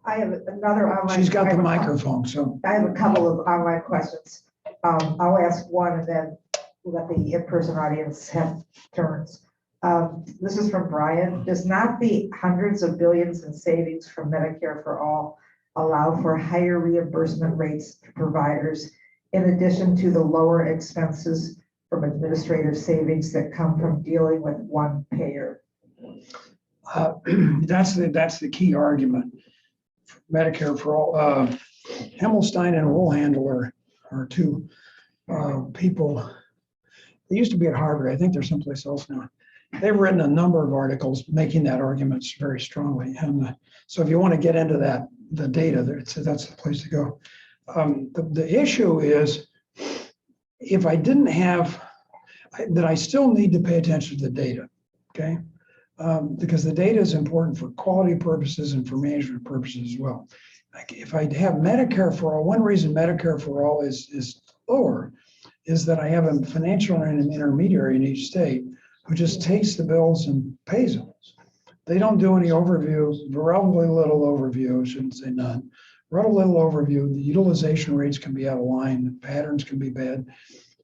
I have another online. She's got the microphone, so. I have a couple of online questions. I'll ask one and then let the in-person audience have turns. This is from Brian. Does not the hundreds of billions in savings from Medicare for All allow for higher reimbursement rates to providers in addition to the lower expenses from administrative savings that come from dealing with one payer? That's the key argument. Medicare for All. Himmelstein and Woolhandler are two people. They used to be at Harvard. I think they're someplace else now. They've written a number of articles making that argument very strongly. And so if you want to get into that, the data, that's the place to go. The issue is, if I didn't have, that I still need to pay attention to the data, okay? Because the data is important for quality purposes and for management purposes as well. Like if I have Medicare for All, one reason Medicare for All is lower is that I have a financial and an intermediary in each state who just takes the bills and pays them. They don't do any overview, relatively little overview, I shouldn't say none. Relatively little overview, the utilization rates can be out of line, the patterns can be bad.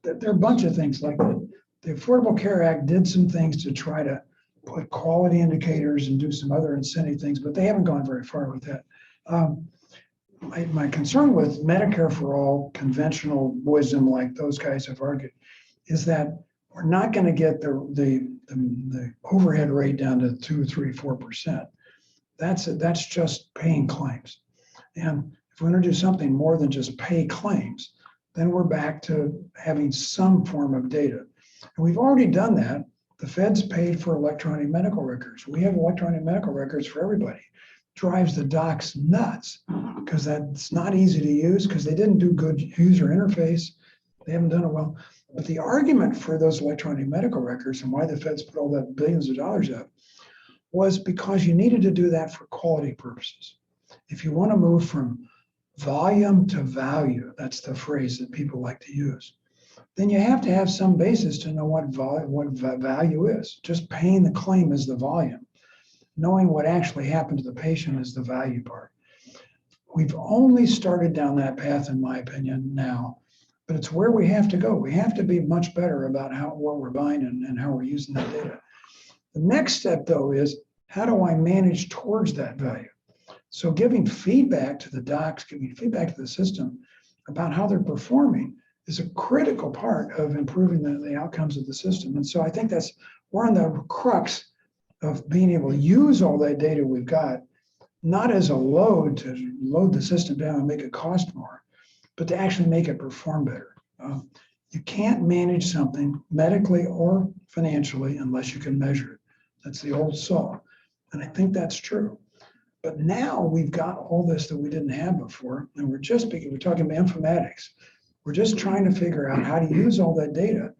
There are a bunch of things like that. The Affordable Care Act did some things to try to put quality indicators and do some other incentive things, but they haven't gone very far with that. My concern with Medicare for All, conventional wisdom like those guys have argued, is that we're not going to get the overhead rate down to 2, 3, 4%. That's just paying claims. And if we're going to do something more than just pay claims, then we're back to having some form of data. And we've already done that. The feds paid for electronic medical records. We have electronic medical records for everybody. Drives the docs nuts because that's not easy to use because they didn't do good user interface. They haven't done it well. But the argument for those electronic medical records and why the feds put all that billions of dollars up was because you needed to do that for quality purposes. If you want to move from volume to value, that's the phrase that people like to use, then you have to have some basis to know what value is. Just paying the claim is the volume. Knowing what actually happened to the patient is the value part. We've only started down that path, in my opinion, now, but it's where we have to go. We have to be much better about what we're buying and how we're using that data. The next step, though, is how do I manage towards that value? So giving feedback to the docs, giving feedback to the system about how they're performing is a critical part of improving the outcomes of the system. And so I think we're on the crux of being able to use all that data we've got, not as a load to load the system down and make it cost more, but to actually make it perform better. You can't manage something medically or financially unless you can measure it. That's the old saw. And I think that's true. But now we've got all this that we didn't have before, and we're talking about informatics. We're just trying to figure out how to use all that data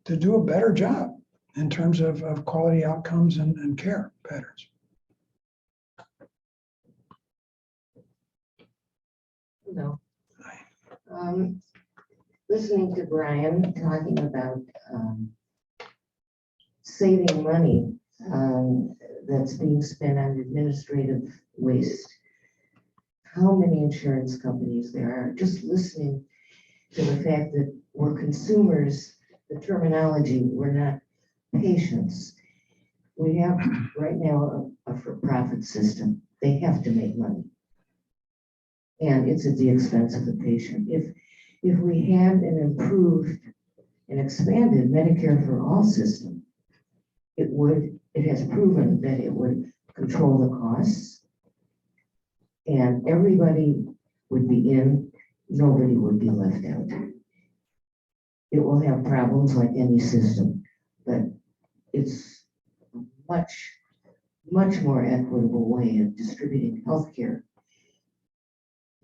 to do a better job in terms of quality outcomes and care patterns. No. Listening to Brian talking about saving money that's being spent on administrative waste. How many insurance companies there are, just listening to the fact that we're consumers, the terminology, we're not patients. We have right now a for-profit system. They have to make money. And it's at the expense of the patient. If we had an improved and expanded Medicare for all system, it has proven that it would control the costs and everybody would be in, nobody would be left out. It will have problems like any system, but it's a much, much more equitable way of distributing healthcare.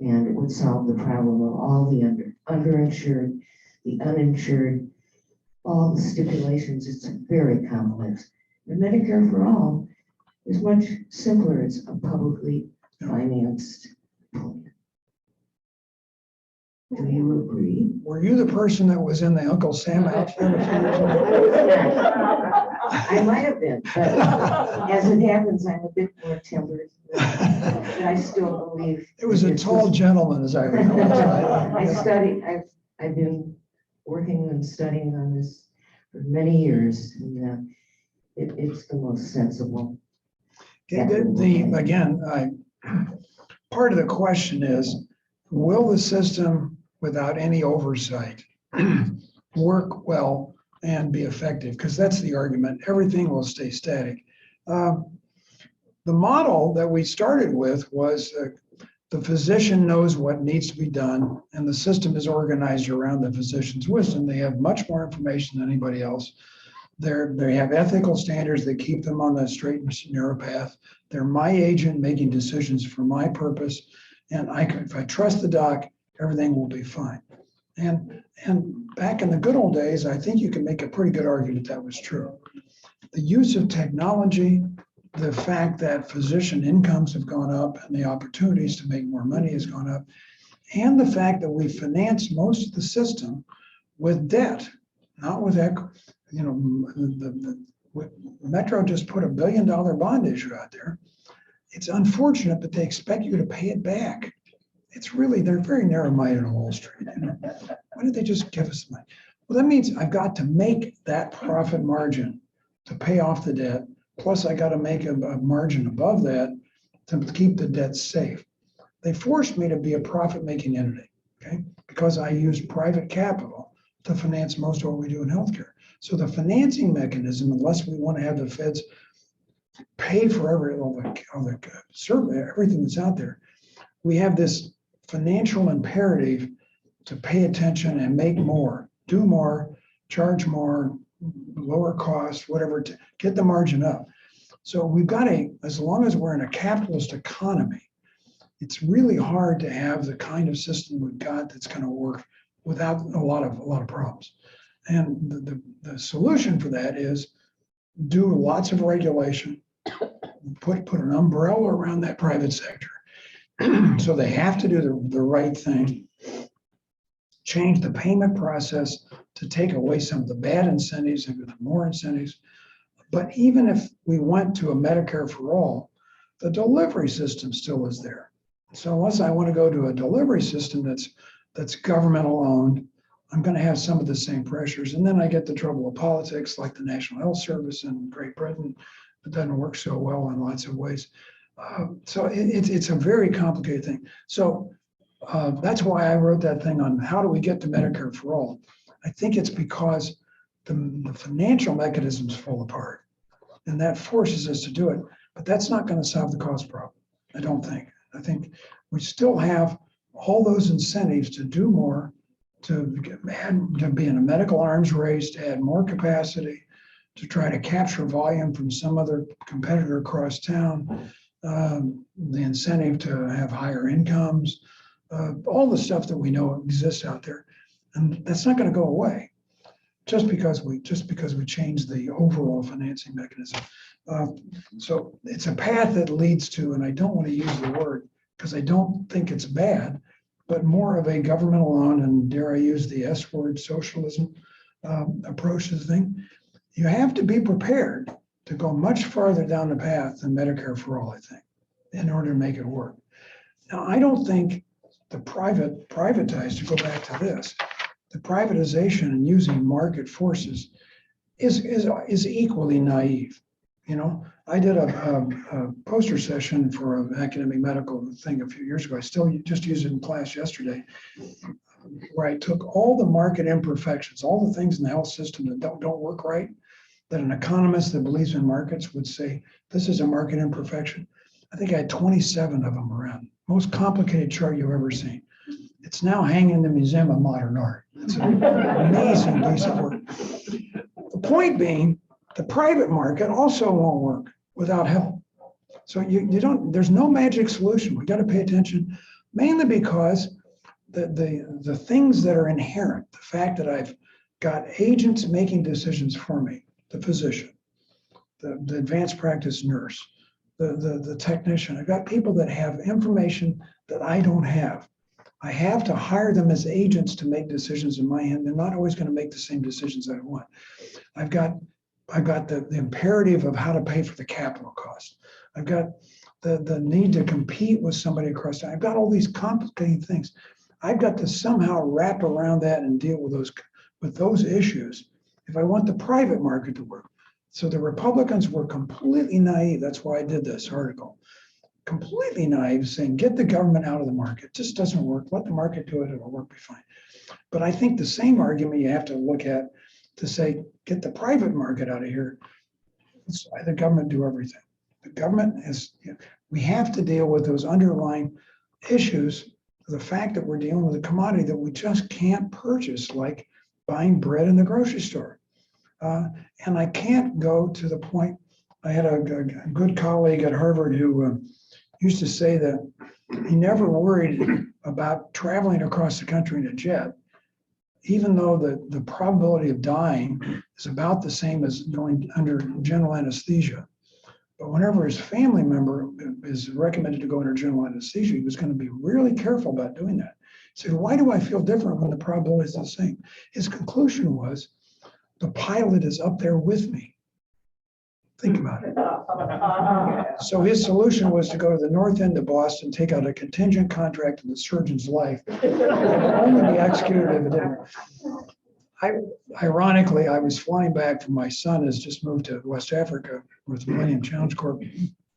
And it would solve the problem of all the underinsured, the uninsured, all the stipulations. It's very complex. And Medicare for All is much simpler. It's a publicly financed plan. Do you agree? Were you the person that was in the Uncle Sam outfit a few years ago? I might have been, but as it happens, I'm a bit more tempered. But I still believe. It was a tall gentleman, as I recall. I've been working and studying on this for many years, and it's the most sensible. Part of the question is, will the system, without any oversight, work well and be effective? Because that's the argument. Everything will stay static. The model that we started with was the physician knows what needs to be done, and the system is organized around the physician's wisdom. They have much more information than anybody else. They have ethical standards that keep them on the straight and narrow path. They're my agent making decisions for my purpose. And if I trust the doc, everything will be fine. And back in the good old days, I think you can make a pretty good argument that was true. The use of technology, the fact that physician incomes have gone up and the opportunities to make more money has gone up, and the fact that we finance most of the system with debt, not with equity. Metro just put $1 billion bond issue out there. It's unfortunate, but they expect you to pay it back. They're very narrow-minded on Wall Street. Why did they just give us money? Well, that means I've got to make that profit margin to pay off the debt. Plus, I got to make a margin above that to keep the debt safe. They forced me to be a profit-making entity, okay? Because I use private capital to finance most of what we do in healthcare. So the financing mechanism, unless we want to have the feds pay for everything that's out there, we have this financial imperative to pay attention and make more, do more, charge more, lower costs, whatever, to get the margin up. So we've got as long as we're in a capitalist economy, it's really hard to have the kind of system we've got that's going to work without a lot of problems. And the solution for that is do lots of regulation, put an umbrella around that private sector. So they have to do the right thing, change the payment process to take away some of the bad incentives and give them more incentives. But even if we went to a Medicare for all, the delivery system still is there. So unless I want to go to a delivery system that's governmental owned, I'm going to have some of the same pressures. And then I get the trouble of politics like the National Health Service in Great Britain. It doesn't work so well in lots of ways. So it's a very complicated thing. So that's why I wrote that thing on how do we get to Medicare for all. I think it's because the financial mechanisms fall apart, and that forces us to do it. But that's not going to solve the cost problem. I don't think. I think we still have all those incentives to do more, to be in a medical arms race, to add more capacity, to try to capture volume from some other competitor across town, the incentive to have higher incomes, all the stuff that we know exists out there. And that's not going to go away just because we change the overall financing mechanism. So it's a path that leads to, and I don't want to use the word because I don't think it's bad, but more of a governmental owned, and dare I use the S word, socialism approach to the thing. You have to be prepared to go much farther down the path than Medicare for all, I think, in order to make it work. Now, I don't think the privatized, to go back to this, the privatization and using market forces is equally naive. You know, I did a poster session for an academic medical thing a few years ago. I still just used it in class yesterday, where I took all the market imperfections, all the things in the health system that don't work right, that an economist that believes in markets would say, this is a market imperfection. I think I had 27 of them around. Most complicated chart you've ever seen. It's now hanging in the Museum of Modern Art. It's an amazing piece of work. The point being, the private market also won't work without help. So there's no magic solution. We got to pay attention, mainly because the things that are inherent, the fact that I've got agents making decisions for me, the physician, the advanced practice nurse, the technician. I've got people that have information that I don't have. I have to hire them as agents to make decisions in my hand. They're not always going to make the same decisions I want. I've got the imperative of how to pay for the capital cost. I've got the need to compete with somebody across town. I've got all these complicated things. I've got to somehow wrap around that and deal with those issues if I want the private market to work. So the Republicans were completely naive. That's why I did this article. Completely naive, saying get the government out of the market. It just doesn't work. Let the market do it. It'll work be fine. But I think the same argument you have to look at to say get the private market out of here. That's why the government do everything. The government we have to deal with those underlying issues. The fact that we're dealing with a commodity that we just can't purchase, like buying bread in the grocery store. And I can't go to the point. I had a good colleague at Harvard who used to say that he never worried about traveling across the country in a jet, even though the probability of dying is about the same as going under general anesthesia. But whenever his family member is recommended to go under general anesthesia, he was going to be really careful about doing that. He said, why do I feel different when the probability is the same? His conclusion was, the pilot is up there with me. Think about it. So his solution was to go to the north end of Boston, take out a contingent contract in the surgeon's life, only be executed if it didn't work. Ironically, I was flying back from my son has just moved to West Africa with Millennium Challenge Corp.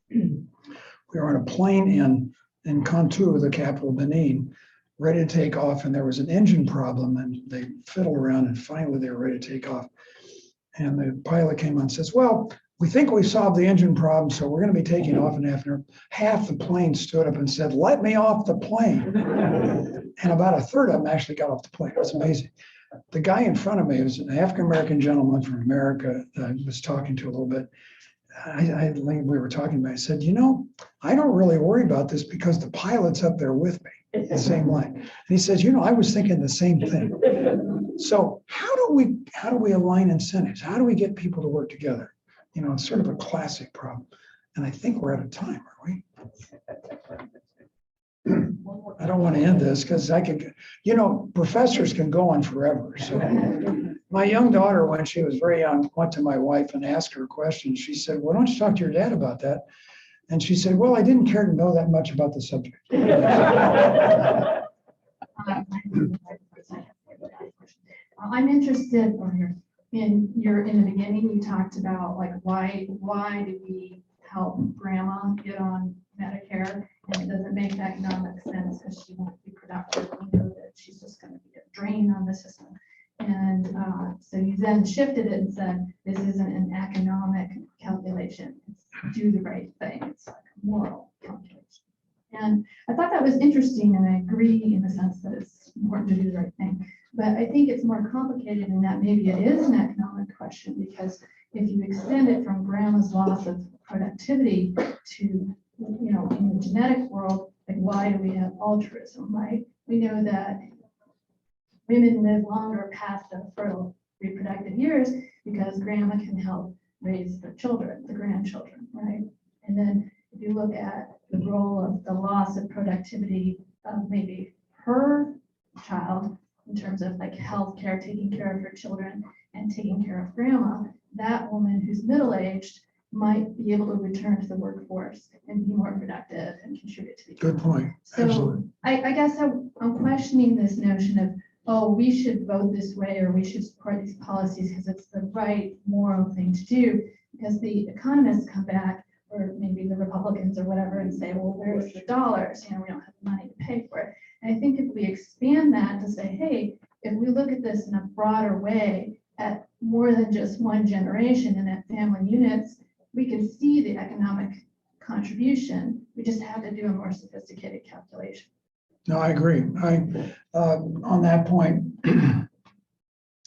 We were on a plane in Kantou, the capital of Benin, ready to take off, and there was an engine problem, and they fiddled around, and finally they were ready to take off. And the pilot came on and says, well, we think we solved the engine problem, so we're going to be taking off in half an hour. Half the plane stood up and said, let me off the plane. And about a third of them actually got off the plane. It was amazing. The guy in front of me was an African-American gentleman from America that I was talking to a little bit. We were talking about, I said, I don't really worry about this because the pilot's up there with me, the same line. And he says, I was thinking the same thing. So how do we align incentives? How do we get people to work together? It's sort of a classic problem. And I think we're out of time, are we? I don't want to end this because I could, professors can go on forever. So my young daughter, when she was very young, went to my wife and asked her a question. She said, why don't you talk to your dad about that? And she said, well, I didn't care to know that much about the subject. I'm interested in the beginning, you talked about like, why do we help grandma get on Medicare? And it doesn't make economic sense because she won't be productive. We know that she's just going to be a drain on the system. And so you then shifted it and said, this isn't an economic calculation. It's do the right thing. It's like a moral calculation. And I thought that was interesting, and I agree in the sense that it's important to do the right thing. But I think it's more complicated in that maybe it is an economic question, because if you extend it from grandma's loss of productivity to, you know, in the genetic world, like why do we have altruism, right? We know that women live longer past the fertile reproductive years because grandma can help raise the children, the grandchildren, right? And then if you look at the role of the loss of productivity of maybe her child in terms of like healthcare, taking care of her children and taking care of grandma, that woman who's middle-aged might be able to return to the workforce and be more productive and contribute to the Good point. So Absolutely. I guess I'm questioning this notion of, oh, we should vote this way or we should support these policies because it's the right moral thing to do. Because the economists come back, or maybe the Republicans or whatever, and say, well, where's the dollars? You know, we don't have the money to pay for it. And I think if we expand that to say, hey, if we look at this in a broader way at more than just one generation and at family units, we can see the economic contribution. We just have to do a more sophisticated calculation. No, I agree. On that point,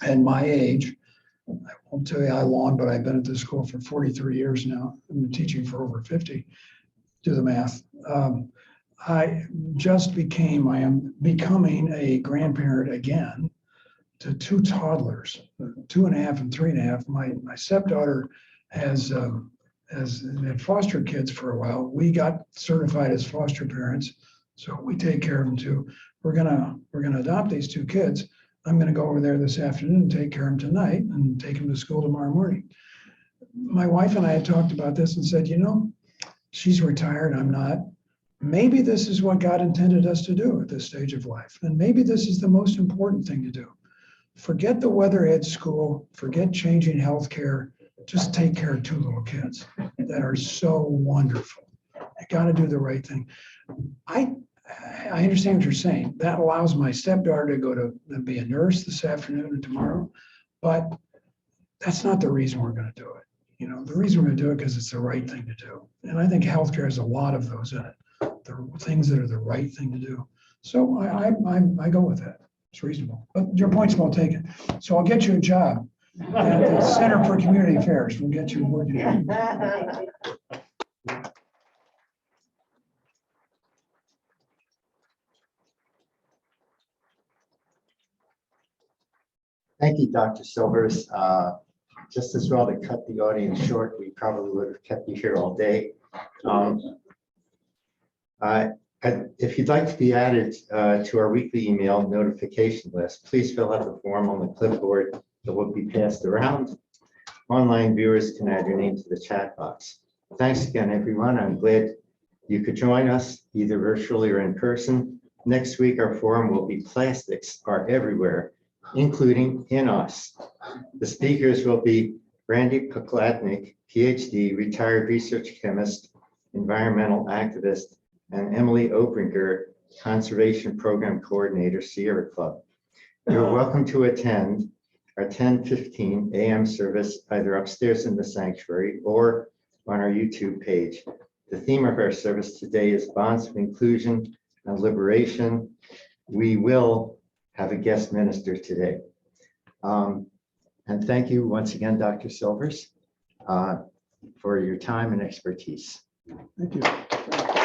at my age, I won't tell you how long, but I've been at this school for 43 years now. I've been teaching for over 50. Do the math. I am becoming a grandparent again to two toddlers, 2.5 and 3.5. My stepdaughter has had foster kids for a while. We got certified as foster parents, so we take care of them too. We're gonna adopt these two kids. I'm gonna go over there this afternoon and take care of them tonight and take them to school tomorrow morning. My wife and I had talked about this and said, you know, she's retired, I'm not. Maybe this is what God intended us to do at this stage of life. And maybe this is the most important thing to do. Forget the Weatherhead school, forget changing healthcare, just take care of two little kids that are so wonderful. I gotta do the right thing. I understand what you're saying. That allows my stepdaughter to go to be a nurse this afternoon and tomorrow, but that's not the reason we're gonna do it. You know, the reason we're gonna do it because it's the right thing to do. And I think healthcare has a lot of those in it. The things that are the right thing to do. So I go with that. It's reasonable. But your point's well taken. So I'll get you a job at the Center for Community Affairs. We'll get you working. Thank you, Dr. Silvers. Just as well to cut the audience short, we probably would have kept you here all day. If you'd like to be added to our weekly email notification list, please fill out the form on the clipboard that will be passed around. Online viewers can add your name to the chat box. Thanks again, everyone. I'm glad you could join us either virtually or in person. Next week, our forum will be Plastics Are Everywhere, including in us. The speakers will be Randy Pokladnik, PhD, retired research chemist, environmental activist, and Emily Obringer, Conservation Program Coordinator, Sierra Club. You're welcome to attend our 10:15 a.m. service either upstairs in the sanctuary or on our YouTube page. The theme of our service today is Bonds of Inclusion and Liberation. We will have a guest minister today. And thank you once again, Dr. Silvers, for your time and expertise. Thank you.